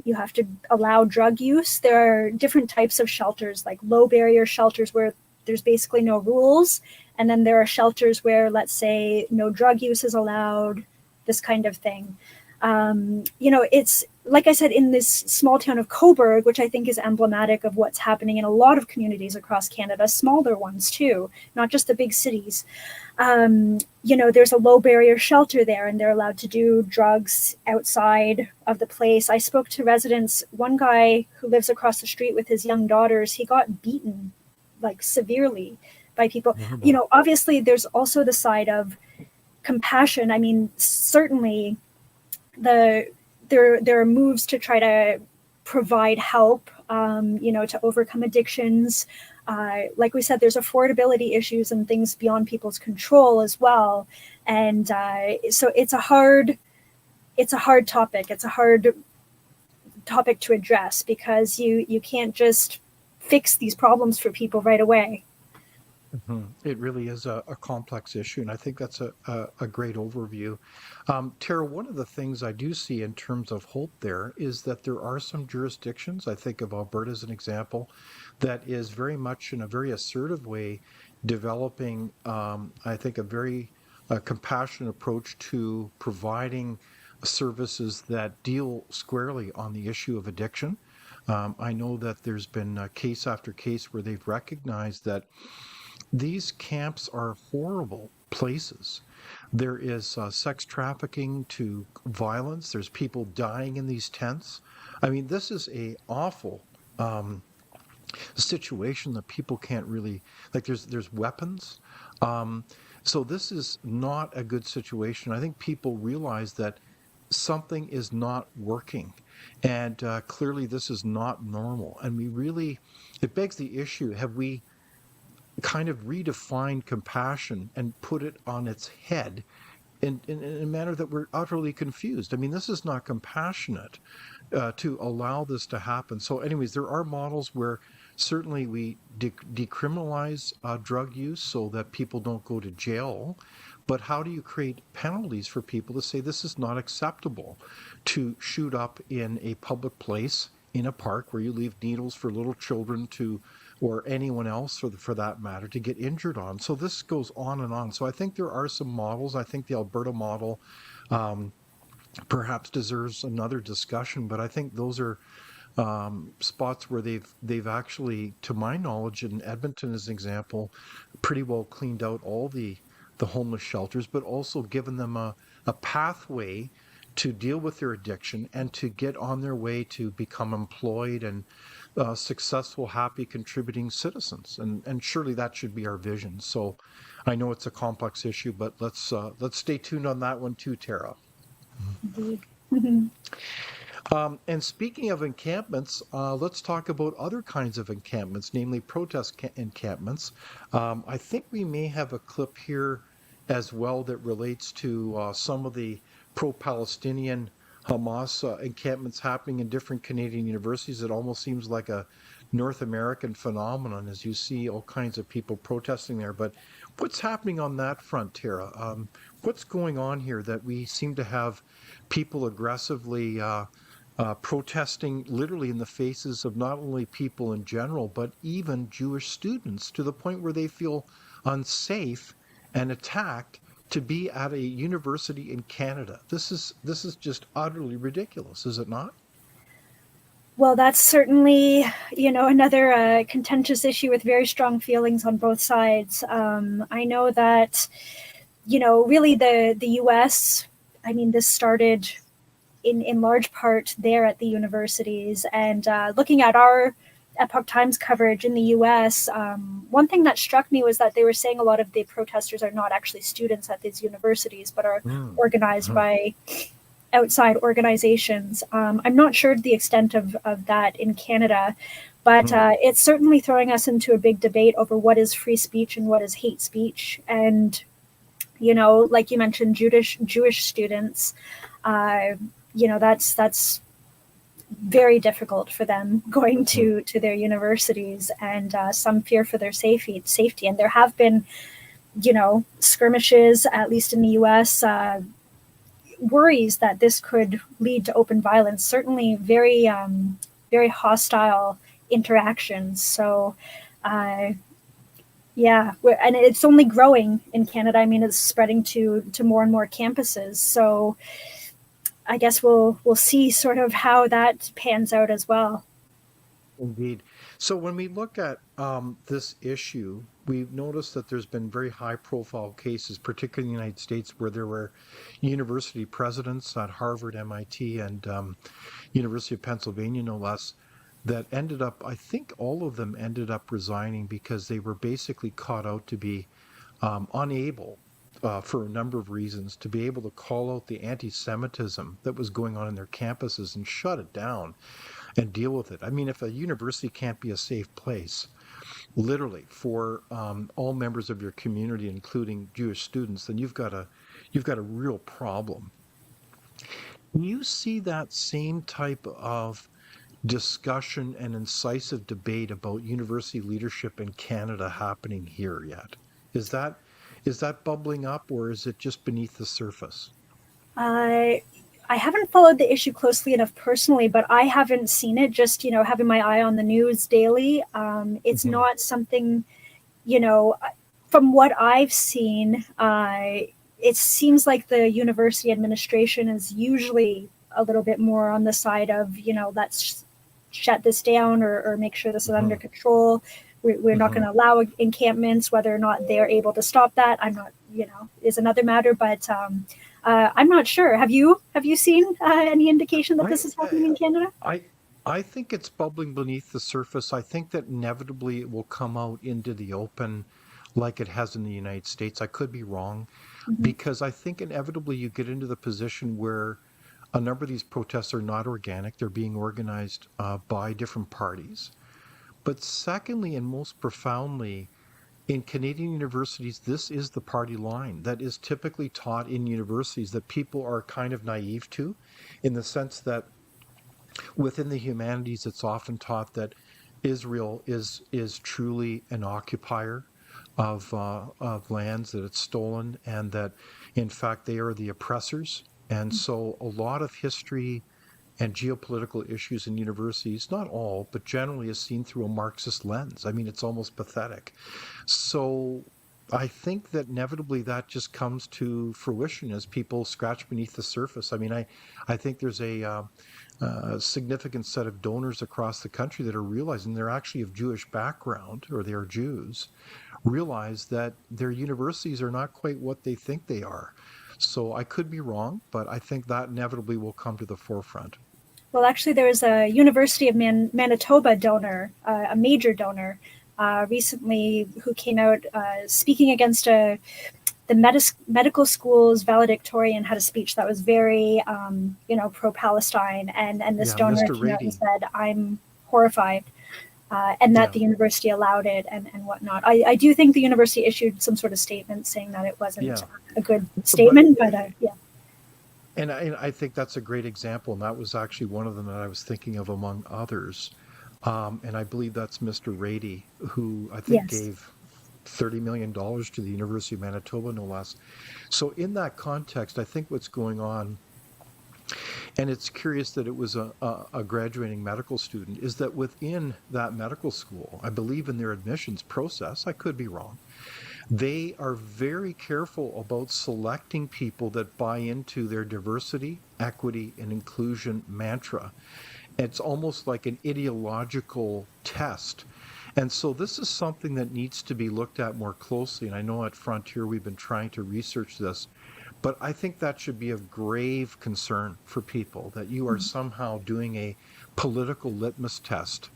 you have to allow drug use. There are different types of shelters, like low barrier shelters where there's basically no rules. And then there are shelters where, let's say, no drug use is allowed, this kind of thing. It's, like I said, in this small town of Cobourg, which I think is emblematic of what's happening in a lot of communities across Canada, smaller ones too, not just the big cities. There's a low barrier shelter there, and they're allowed to do drugs outside of the place. I spoke to residents, one guy who lives across the street with his young daughters, he got beaten severely by people. Obviously there's also the side of compassion. I mean, certainly there are moves to try to provide help, to overcome addictions. Like we said, there's affordability issues and things beyond people's control as well. And so it's a hard topic. It's a hard topic to address because you can't just fix these problems for people right away. It really is a complex issue, and I think that's a great overview. Tara, one of the things I do see in terms of hope there is that there are some jurisdictions, I think of Alberta as an example, that is very much in a very assertive way developing, I think, a very compassionate approach to providing services that deal squarely on the issue of addiction. I know that there's been case after case where they've recognized that these camps are horrible places. There is sex trafficking to violence. There's people dying in these tents. I mean, this is a awful situation that people can't really like. There's weapons. Um, so this is not a good situation. I think people realize that something is not working, and clearly this is not normal. And we really, it begs the issue: have we kind of redefine compassion and put it on its head in a manner that we're utterly confused? I mean, this is not compassionate to allow this to happen. So, anyways, there are models where certainly we decriminalize drug use so that people don't go to jail. But how do you create penalties for people to say this is not acceptable to shoot up in a public place, in a park where you leave needles for little children to, or anyone else for that matter, to get injured on? So this goes on and on. So I think there are some models. I think the Alberta model perhaps deserves another discussion, but I think those are spots where they've actually, to my knowledge, in Edmonton as an example, pretty well cleaned out all the homeless shelters, but also given them a pathway to deal with their addiction and to get on their way to become employed and successful, happy, contributing citizens. And surely that should be our vision. So I know it's a complex issue, but let's stay tuned on that one too, Tara. And speaking of encampments, let's talk about other kinds of encampments, namely protest encampments. I think we may have a clip here as well that relates to some of the pro-Palestinian Hamas encampments happening in different Canadian universities. It almost seems like a North American phenomenon as you see all kinds of people protesting there. But what's happening on that front, Tara? What's going on here that we seem to have people aggressively protesting literally in the faces of not only people in general, but even Jewish students, to the point where they feel unsafe and attacked to be at a university in Canada? This is just utterly ridiculous, is it not? Well, that's certainly, another contentious issue with very strong feelings on both sides. I know that, really the U.S., I mean, this started in large part there at the universities. And looking at our Epoch Times coverage in the U.S., one thing that struck me was that they were saying a lot of the protesters are not actually students at these universities, but are organized by outside organizations. I'm not sure the extent of that in Canada, but it's certainly throwing us into a big debate over what is free speech and what is hate speech. And, like you mentioned, Jewish students, that's very difficult for them going to their universities, and some fear for their safety. And there have been, skirmishes, at least in the U.S., worries that this could lead to open violence, certainly very, very hostile interactions. So, and it's only growing in Canada. I mean, it's spreading to more and more campuses. So I guess we'll see sort of how that pans out as well. Indeed. So when we look at this issue, we've noticed that there's been very high-profile cases, particularly in the United States, where there were university presidents at Harvard, MIT, and University of Pennsylvania, no less, that ended up, I think all of them ended up resigning because they were basically caught out to be unable, for a number of reasons, to be able to call out the anti-Semitism that was going on in their campuses and shut it down and deal with it. I mean, if a university can't be a safe place, literally, for all members of your community, including Jewish students, then you've got a real problem. You see that same type of discussion and incisive debate about university leadership in Canada happening here yet? Is that bubbling up, or is it just beneath the surface? I haven't followed the issue closely enough personally, but I haven't seen it. Just having my eye on the news daily, it's not something. From what I've seen, it seems like the university administration is usually a little bit more on the side of let's shut this down or make sure this is under control. We're not going to allow encampments. Whether or not they're able to stop that, I'm not. Is another matter, but. I'm not sure. Have you seen any indication that this is happening in Canada? I think it's bubbling beneath the surface. I think that inevitably it will come out into the open like it has in the United States. I could be wrong, because I think inevitably you get into the position where a number of these protests are not organic. They're being organized by different parties. But secondly, and most profoundly, in Canadian universities, this is the party line that is typically taught in universities that people are kind of naive to, in the sense that within the humanities, it's often taught that Israel is truly an occupier of lands that it's stolen, and that in fact they are the oppressors. And so a lot of history and geopolitical issues in universities, not all, but generally, is seen through a Marxist lens. I mean, it's almost pathetic. So I think that inevitably that just comes to fruition as people scratch beneath the surface. I mean, I think there's a significant set of donors across the country that are realizing they're actually of Jewish background, or they are Jews, realize that their universities are not quite what they think they are. So I could be wrong, but I think that inevitably will come to the forefront. Well, actually, there was a University of Manitoba donor, a major donor, recently who came out speaking against the medical school's valedictorian. Had a speech that was very, pro-Palestine, and this donor came out and said, "I'm horrified." And that the university allowed it and whatnot. I do think the university issued some sort of statement saying that it wasn't a good statement, but yeah. And I think that's a great example, and that was actually one of them that I was thinking of among others. And I believe that's Mr. Rady, who I think gave $30 million to the University of Manitoba, no less. So in that context, I think what's going on, and it's curious that it was a graduating medical student, is that within that medical school, I believe in their admissions process, I could be wrong, they are very careful about selecting people that buy into their diversity, equity, and inclusion mantra. It's almost like an ideological test. And so this is something that needs to be looked at more closely. And I know at Frontier we've been trying to research this, but I think that should be of grave concern for people, that you are somehow doing a political litmus test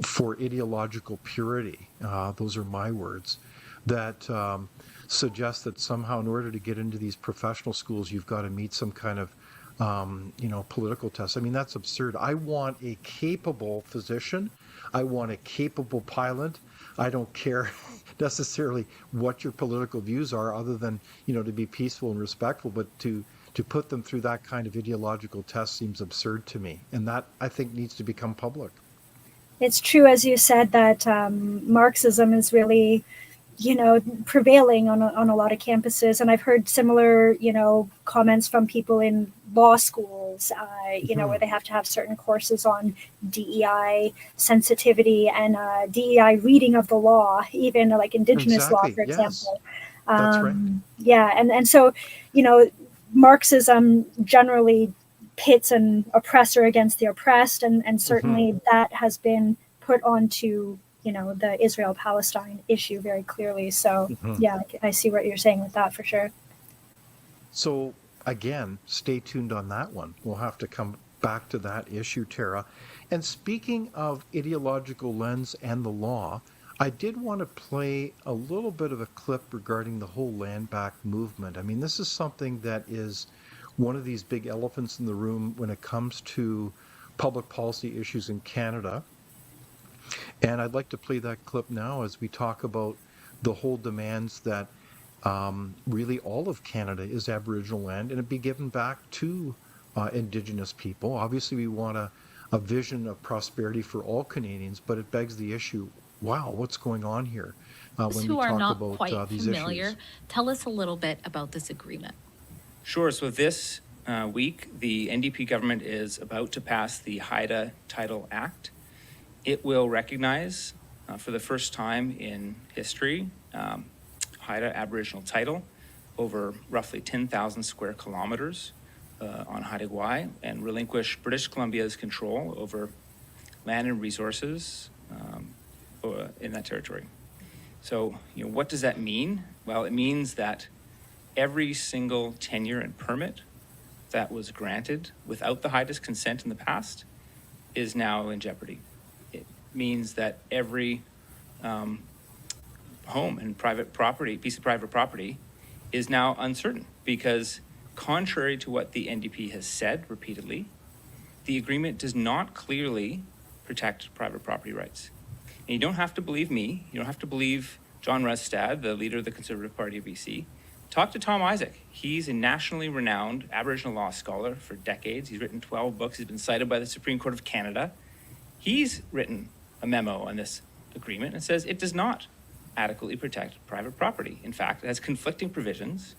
for ideological purity. Those are my words. That suggest that somehow in order to get into these professional schools, you've got to meet some kind of, political test. I mean, that's absurd. I want a capable physician. I want a capable pilot. I don't care necessarily what your political views are, other than, to be peaceful and respectful, but to put them through that kind of ideological test seems absurd to me. And that, I think, needs to become public. It's true, as you said, that Marxism is really prevailing on a lot of campuses. And I've heard similar, comments from people in law schools, where they have to have certain courses on DEI sensitivity and DEI reading of the law, even like Indigenous law, for example. That's right. Yeah. And so, Marxism generally pits an oppressor against the oppressed. And certainly that has been put onto the Israel-Palestine issue very clearly. So, yeah, I see what you're saying with that for sure. So, again, stay tuned on that one. We'll have to come back to that issue, Tara. And speaking of ideological lens and the law, I did want to play a little bit of a clip regarding the whole land back movement. I mean, this is something that is one of these big elephants in the room when it comes to public policy issues in Canada. And I'd like to play that clip now as we talk about the whole demands that really all of Canada is Aboriginal land and it be given back to Indigenous people. Obviously, we want a vision of prosperity for all Canadians, but it begs the issue, wow, what's going on here when we who are talk not about quite these familiar, issues? tell us a little bit about this agreement. Sure. So this week, the NDP government is about to pass the Haida Title Act. It will recognize, for the first time in history, Haida Aboriginal title over roughly 10,000 square kilometers on Haida Gwaii, and relinquish British Columbia's control over land and resources in that territory. So, what does that mean? Well, it means that every single tenure and permit that was granted without the Haida's consent in the past is now in jeopardy. It means that every home and private property, piece of private property, is now uncertain, because contrary to what the NDP has said repeatedly, the agreement does not clearly protect private property rights. And you don't have to believe me, you don't have to believe John Rustad, the leader of the Conservative Party of BC. Talk to Tom Isaac. He's a nationally renowned Aboriginal law scholar for decades. He's written 12 books. He's been cited by the Supreme Court of Canada. He's written a memo on this agreement and says it does not adequately protect private property. In fact, it has conflicting provisions,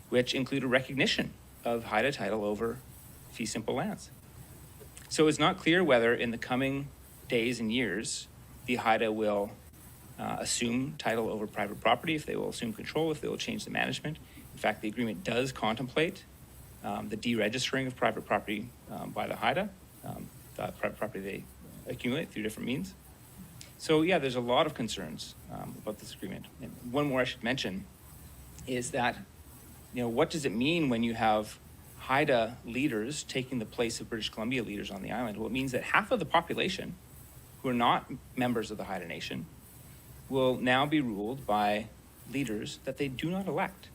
which include a recognition of Haida title over fee simple lands. So it's not clear whether in the coming days and years, the Haida will assume title over private property, if they will assume control, if they will change the management. In fact, the agreement does contemplate the deregistering of private property by the Haida, the private property they accumulate through different means. So yeah, there's a lot of concerns about this agreement. And one more I should mention is that, what does it mean when you have Haida leaders taking the place of British Columbia leaders on the island? Well, it means that half of the population who are not members of the Haida Nation will now be ruled by leaders that they do not elect.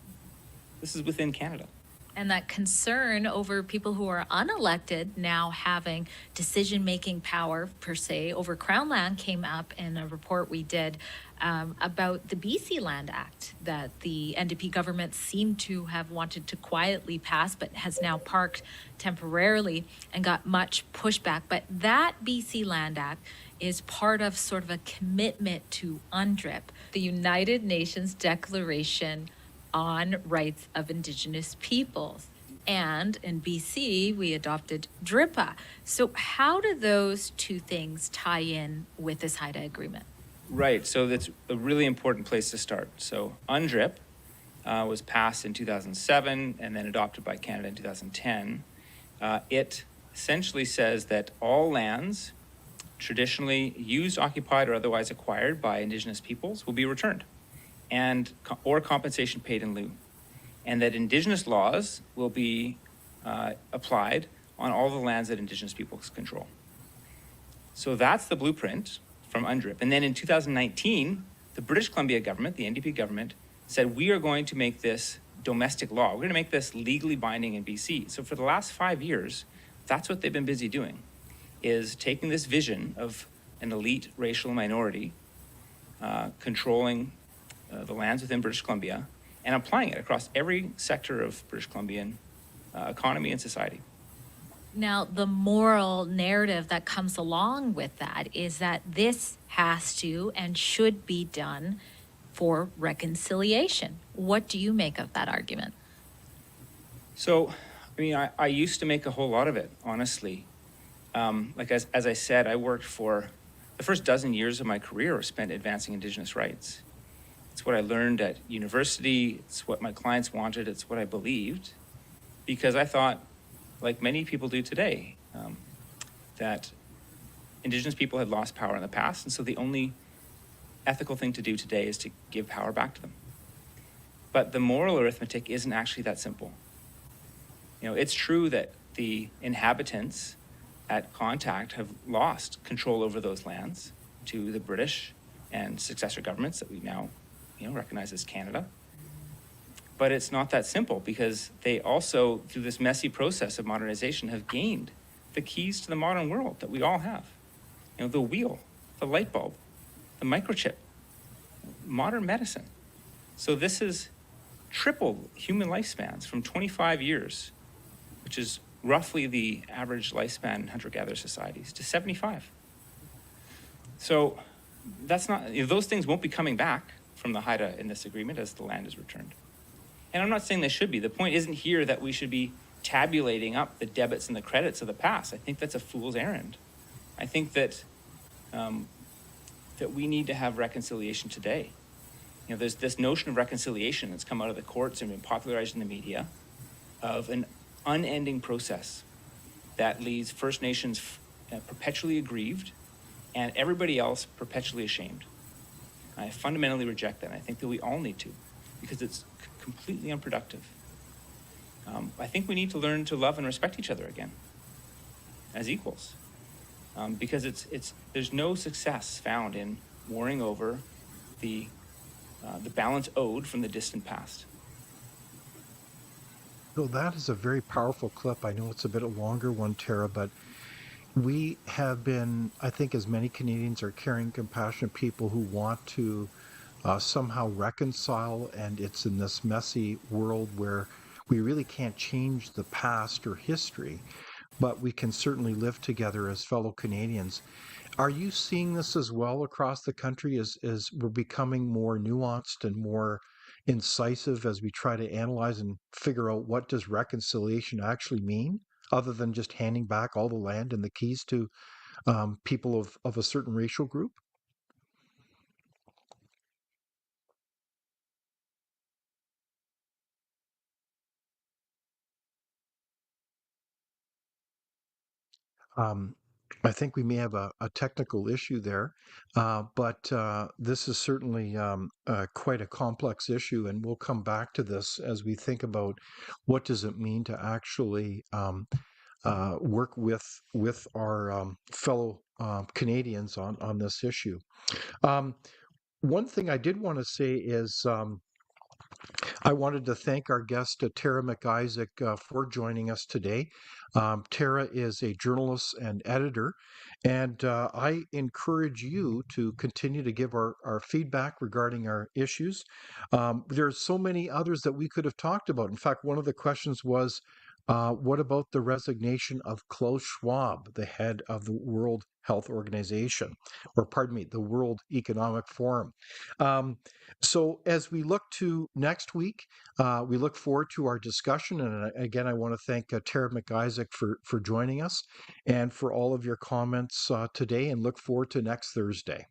This is within Canada. And that concern over people who are unelected now having decision-making power, per se, over Crown land came up in a report we did about the BC Land Act that the NDP government seemed to have wanted to quietly pass, but has now parked temporarily and got much pushback. But that BC Land Act is part of sort of a commitment to UNDRIP, the United Nations Declaration on Rights of Indigenous Peoples. And in BC, we adopted DRIPA. So how do those two things tie in with this Haida agreement? Right, so that's a really important place to start. So UNDRIP was passed in 2007 and then adopted by Canada in 2010. It essentially says that all lands traditionally used, occupied, or otherwise acquired by Indigenous peoples will be returned, or compensation paid in lieu, and that Indigenous laws will be applied on all the lands that Indigenous peoples control. So that's the blueprint from UNDRIP. And then in 2019, the British Columbia government, the NDP government, said we are going to make this domestic law. We're going to make this legally binding in BC. So for the last 5 years, that's what they've been busy doing, is taking this vision of an elite racial minority controlling the lands within British Columbia and applying it across every sector of British Columbian economy and society. Now, the moral narrative that comes along with that is that this has to and should be done for reconciliation. What do you make of that argument? So, I used to make a whole lot of it, honestly. As I said, I worked for the first dozen years of my career were spent advancing Indigenous rights. It's what I learned at university. It's what my clients wanted. It's what I believed, because I thought, like many people do today, that Indigenous people had lost power in the past, and so the only ethical thing to do today is to give power back to them. But the moral arithmetic isn't actually that simple. It's true that the inhabitants at contact have lost control over those lands to the British and successor governments that we now recognize as Canada. But it's not that simple, because they also, through this messy process of modernization, have gained the keys to the modern world that we all have. The wheel, the light bulb, the microchip, modern medicine. So this has tripled human lifespans from 25 years, which is roughly the average lifespan in hunter-gatherer societies to 75. So that's not, those things won't be coming back from the Haida in this agreement as the land is returned. And I'm not saying they should be. The point isn't here that we should be tabulating up the debits and the credits of the past. I think that's a fool's errand. I think that that we need to have reconciliation today. There's this notion of reconciliation that's come out of the courts and been popularized in the media of an unending process that leaves First Nations perpetually aggrieved and everybody else perpetually ashamed. I fundamentally reject that. And I think that we all need to, because it's completely unproductive. I think we need to learn to love and respect each other again as equals, because there's no success found in warring over the balance owed from the distant past. So that is a very powerful clip. I know it's a bit a longer one, Tara, but we have been, I think, as many Canadians are caring, compassionate people who want to somehow reconcile, and it's in this messy world where we really can't change the past or history, but we can certainly live together as fellow Canadians. Are you seeing this as well across the country as we're becoming more nuanced and more incisive as we try to analyze and figure out what does reconciliation actually mean, other than just handing back all the land and the keys to people of a certain racial group? Um, I think we may have a technical issue there, but this is certainly quite a complex issue, and we'll come back to this as we think about what does it mean to actually work with our fellow Canadians on this issue. One thing I did want to say is I wanted to thank our guest, Tara MacIsaac, for joining us today. Tara is a journalist and editor, and I encourage you to continue to give our feedback regarding our issues. There's so many others that we could have talked about. In fact, one of the questions was, what about the resignation of Klaus Schwab, the head of the World Health Organization, or pardon me, the World Economic Forum? So as we look to next week, we look forward to our discussion. And again, I want to thank Tara MacIsaac for joining us and for all of your comments today, and look forward to next Thursday.